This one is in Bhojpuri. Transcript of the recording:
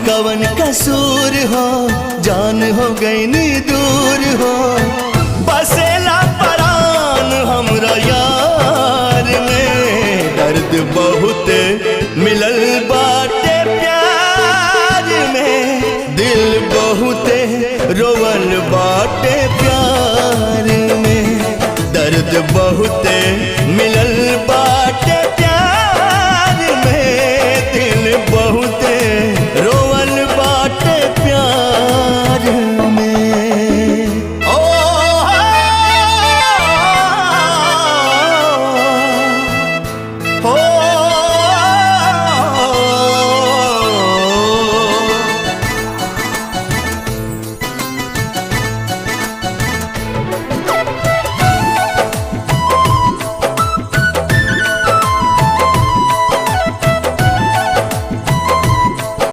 कवन कसूर हो, जान हो गई नी दूर हो। बसेला परान हमरा यार में, दर्द बहुत मिलल बाटे प्यार में, दिल बहुत रोवल बा